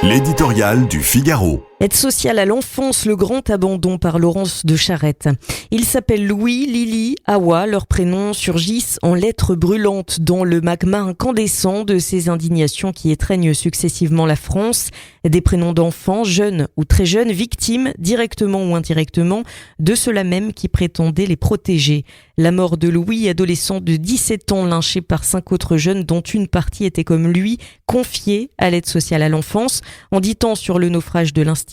L'éditorial du Figaro. Aide sociale à l'enfance, le grand abandon par Laurence de Charette. Ils s'appellent Louis, Lily, Awa. Leurs prénoms surgissent en lettres brûlantes dans le magma incandescent de ces indignations qui étreignent successivement la France. Des prénoms d'enfants, jeunes ou très jeunes, victimes, directement ou indirectement, de ceux-là même qui prétendaient les protéger. La mort de Louis, adolescent de 17 ans, lynché par 5 autres jeunes dont une partie était comme lui, confiée à l'aide sociale à l'enfance. En dit-on sur le naufrage de l'institution,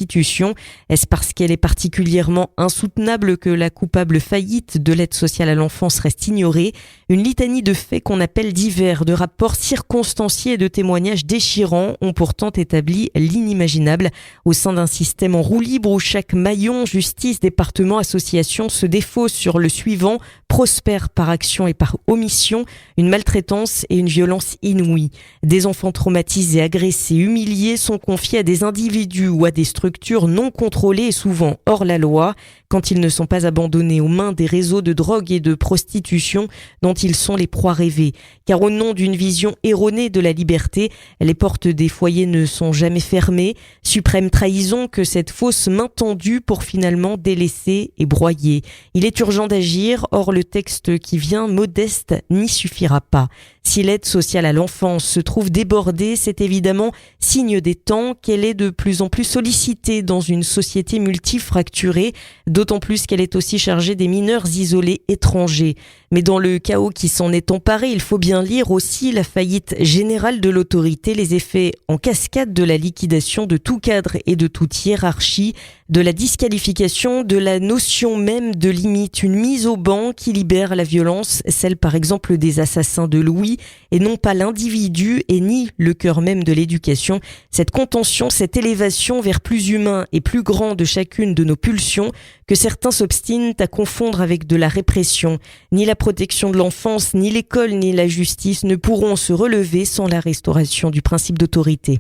est-ce parce qu'elle est particulièrement insoutenable que la coupable faillite de l'aide sociale à l'enfance reste ignorée? Une litanie de faits qu'on appelle divers, de rapports circonstanciés et de témoignages déchirants ont pourtant établi l'inimaginable au sein d'un système en roue libre où chaque maillon, justice, département, association se défausse sur le suivant, prospère par action et par omission, une maltraitance et une violence inouïe. Des enfants traumatisés, agressés, humiliés sont confiés à des individus ou à des structures non contrôlées et souvent hors la loi, quand ils ne sont pas abandonnés aux mains des réseaux de drogue et de prostitution dont ils sont les proies rêvées. Car au nom d'une vision erronée de la liberté, les portes des foyers ne sont jamais fermées. Suprême trahison que cette fausse main tendue pour finalement délaisser et broyer. Il est urgent d'agir, or le texte qui vient, modeste, n'y suffira pas. Si l'aide sociale à l'enfance se trouve débordée, c'est évidemment signe des temps qu'elle est de plus en plus sollicitée dans une société multifracturée, d'autant plus qu'elle est aussi chargée des mineurs isolés étrangers. Mais dans le chaos qui s'en est emparé, il faut bien lire aussi la faillite générale de l'autorité, les effets en cascade de la liquidation de tout cadre et de toute hiérarchie, de la disqualification, de la notion même de limite, une mise au banc qui libère la violence, celle par exemple des assassins de Louis, et non pas l'individu et ni le cœur même de l'éducation. Cette contention, cette élévation vers plus humain et plus grand de chacune de nos pulsions que certains s'obstinent à confondre avec de la répression. Ni la protection de l'enfance, ni l'école, ni la justice ne pourront se relever sans la restauration du principe d'autorité.